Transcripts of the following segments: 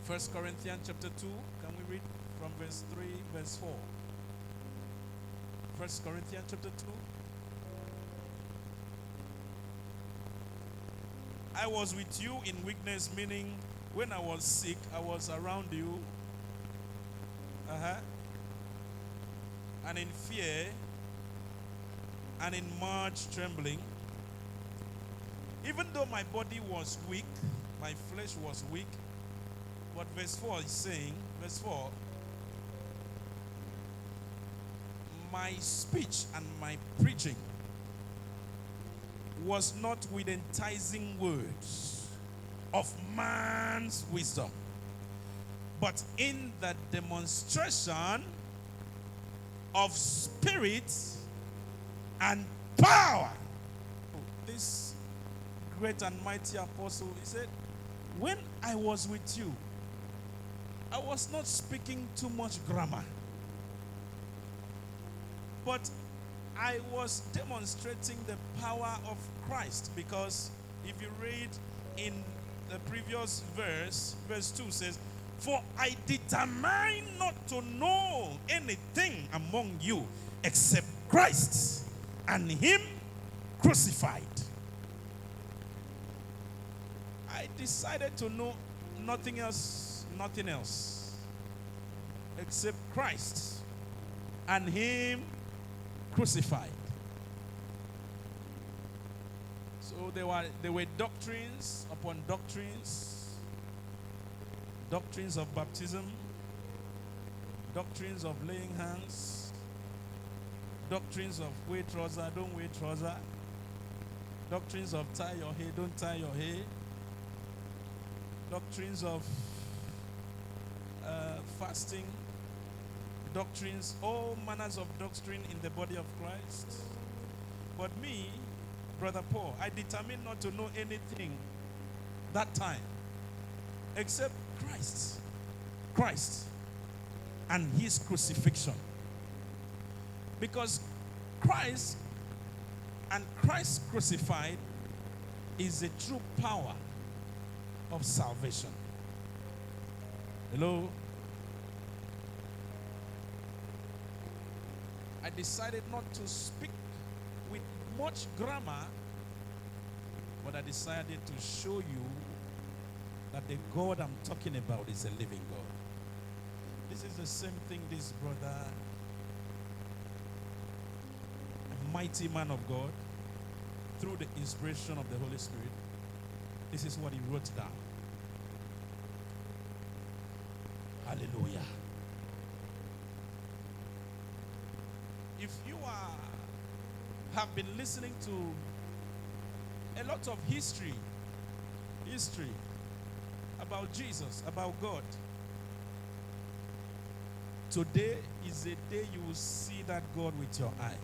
First Corinthians chapter 2. Can we read from verse 3, verse 4? First Corinthians chapter 2. I was with you in weakness, meaning when I was sick, I was around you. And in fear and in much trembling. Even though my body was weak, my flesh was weak. But verse 4 is saying, verse 4, my speech and my preaching was not with enticing words of man's wisdom, but in the demonstration of spirit and power. This great and mighty apostle, he said, when I was with you, I was not speaking too much grammar, but I was demonstrating the power of Christ. Because if you read in the previous verse, verse 2 says, for I determine not to know anything among you except Christ and him crucified. I decided to know nothing else except Christ and him crucified. So there were doctrines upon doctrines, doctrines of baptism, doctrines of laying hands, doctrines of wear trouser, don't wear trouser, doctrines of tie your hair, don't tie your hair, doctrines of fasting, doctrines, all manners of doctrine in the body of Christ. But me, Brother Paul, I determined not to know anything that time except Christ and his crucifixion. Because Christ and Christ crucified is the true power of salvation. Hello? I decided not to speak with much grammar, but I decided to show you that the God I'm talking about is a living God. This is the same thing this brother, a mighty man of God, through the inspiration of the Holy Spirit, this is what he wrote down. Hallelujah. If you have been listening to a lot of history about Jesus, about God, today is a day you will see that God with your eye.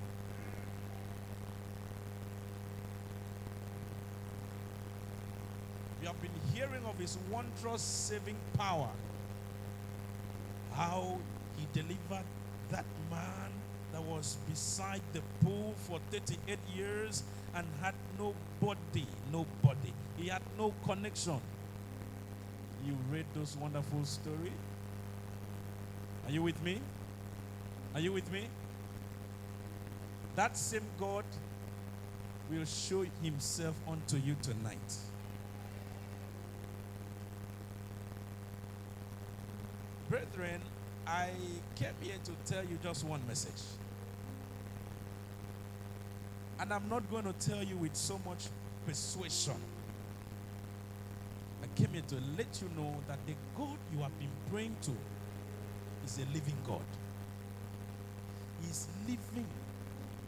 You have been hearing of his wondrous saving power, how he delivered that man that was beside the pool for 38 years and had nobody. He had no connection. You read those wonderful stories? Are you with me? Are you with me? That same God will show himself unto you tonight. Brethren, I came here to tell you just one message. And I'm not going to tell you with so much persuasion. I came here to let you know that the God you have been praying to is a living God. He's living,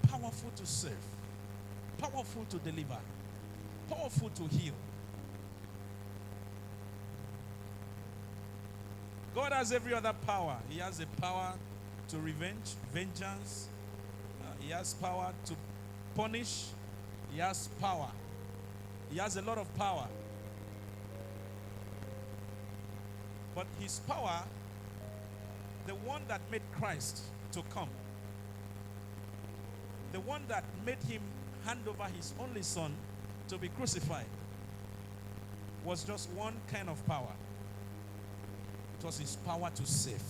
powerful to serve, powerful to deliver, powerful to heal. God has every other power. He has the power to vengeance. He has power to punish. He has power. He has a lot of power. But his power, the one that made Christ to come, the one that made him hand over his only son to be crucified, was just one kind of power. It was his power to save.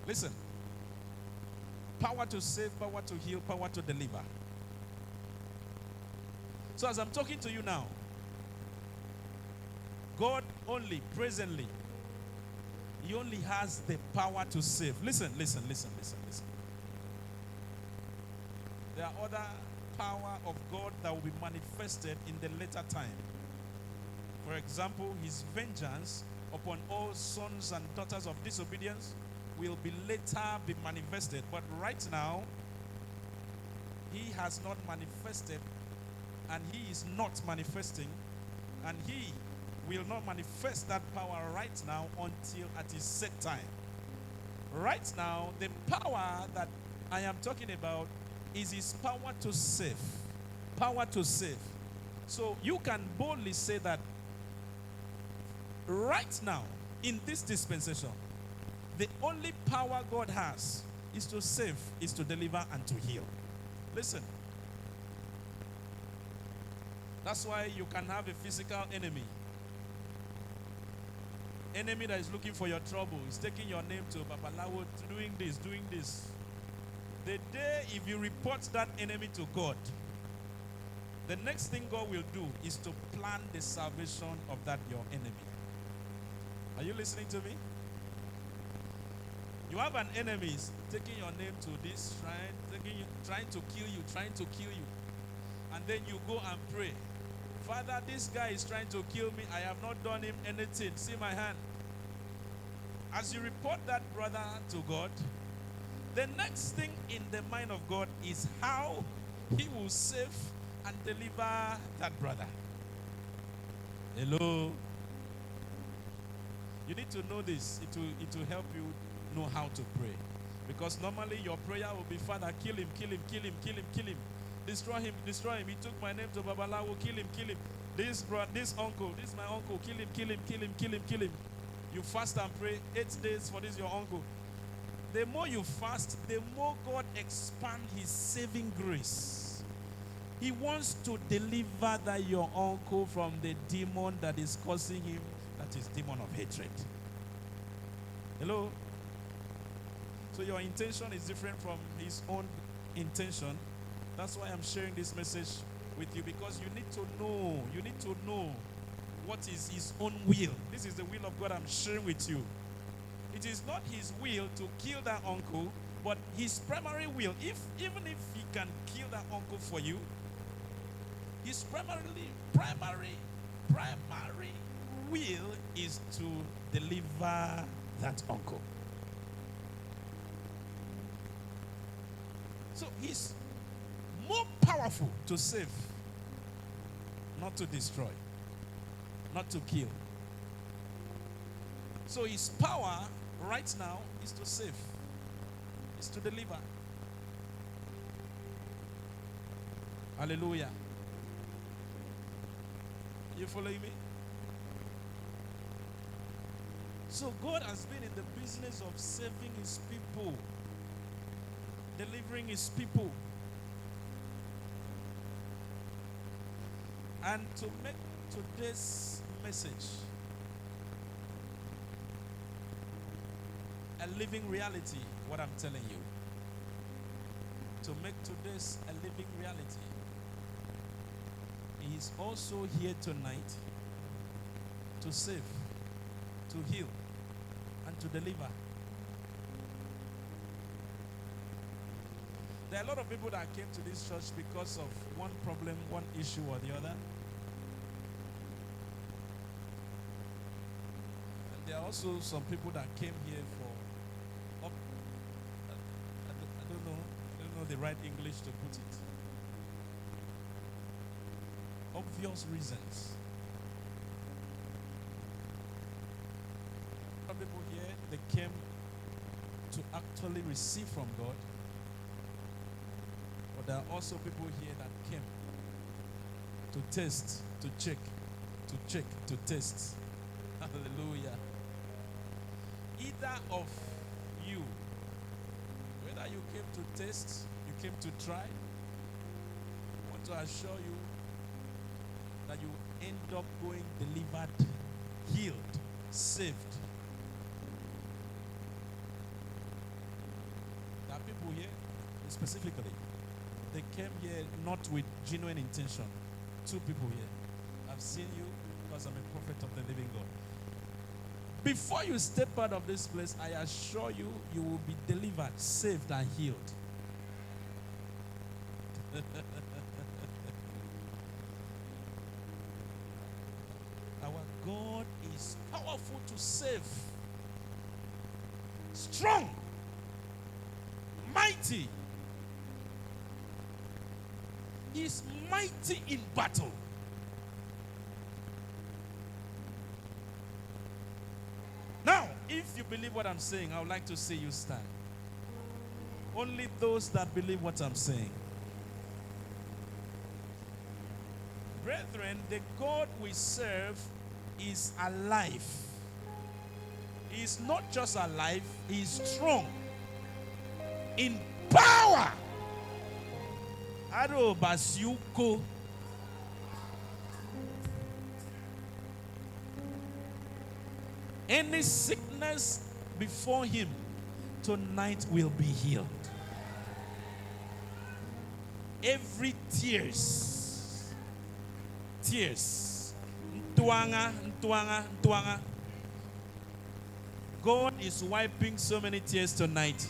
Listen. Power to save, power to heal, power to deliver. So as I'm talking to you now, God only, presently, he only has the power to save. Listen. There are other power of God that will be manifested in the later time. For example, his vengeance upon all sons and daughters of disobedience will be later be manifested. But right now, he has not manifested, and he is not manifesting, and he will not manifest that power right now until at his set time. Right now, the power that I am talking about is his power to save. Power to save. So you can boldly say that right now, in this dispensation, the only power God has is to save, is to deliver, and to heal. Listen. That's why you can have a physical enemy. Enemy that is looking for your trouble, is taking your name to Babalawo, doing this. The day if you report that enemy to God, the next thing God will do is to plan the salvation of that your enemy. Are you listening to me? You have an enemy taking your name to this shrine, trying to kill you. And then you go and pray. Father, this guy is trying to kill me. I have not done him anything. See my hand. As you report that brother to God, the next thing in the mind of God is how he will save and deliver that brother. Hello? You need to know this. It will help you know how to pray. Because normally your prayer will be, Father, kill him. Destroy him. He took my name to Babalawo. Kill him. This uncle, this is my uncle. Kill him. You fast and pray 8 days for this your uncle. The more you fast, the more God expands his saving grace. He wants to deliver that your uncle from the demon that is causing him, that is demon of hatred. Hello? So your intention is different from his own intention. That's why I'm sharing this message with you, because you need to know what is his own will. This is the will of God I'm sharing with you. It is not his will to kill that uncle, but his primary will, even if he can kill that uncle for you, his primary will is to deliver that uncle. So he's more powerful to save, not to destroy, not to kill. So his power right now is to save, is to deliver. Hallelujah. You following me? So God has been in the business of saving his people, delivering his people. And to make today's message a living reality, what I'm telling you, to make today's a living reality, he is also here tonight to save, to heal, and to deliver. There are a lot of people that came to this church because of one problem, one issue or the other. And there are also some people that came here for, I don't know the right English to put it. Obvious reasons. Some people here, they came to actually receive from God. But there are also people here that came to test, to check, to test. Hallelujah. Either of you, whether you came to test, you came to try, I want to assure you that you end up going delivered, healed, saved, people here, specifically, they came here not with genuine intention. 2 people here. I've seen you because I'm a prophet of the living God. Before you step out of this place, I assure you, you will be delivered, saved, and healed. Our God is powerful to save, strong, mighty. He is mighty in battle. Now, if you believe what I'm saying, I would like to see you stand. Only those that believe what I'm saying. Brethren, the God we serve is alive. He is not just alive, he is strong in power. Aro basiuko. Any sickness before him tonight will be healed. Every tears. Ntuanga. God is wiping so many tears tonight.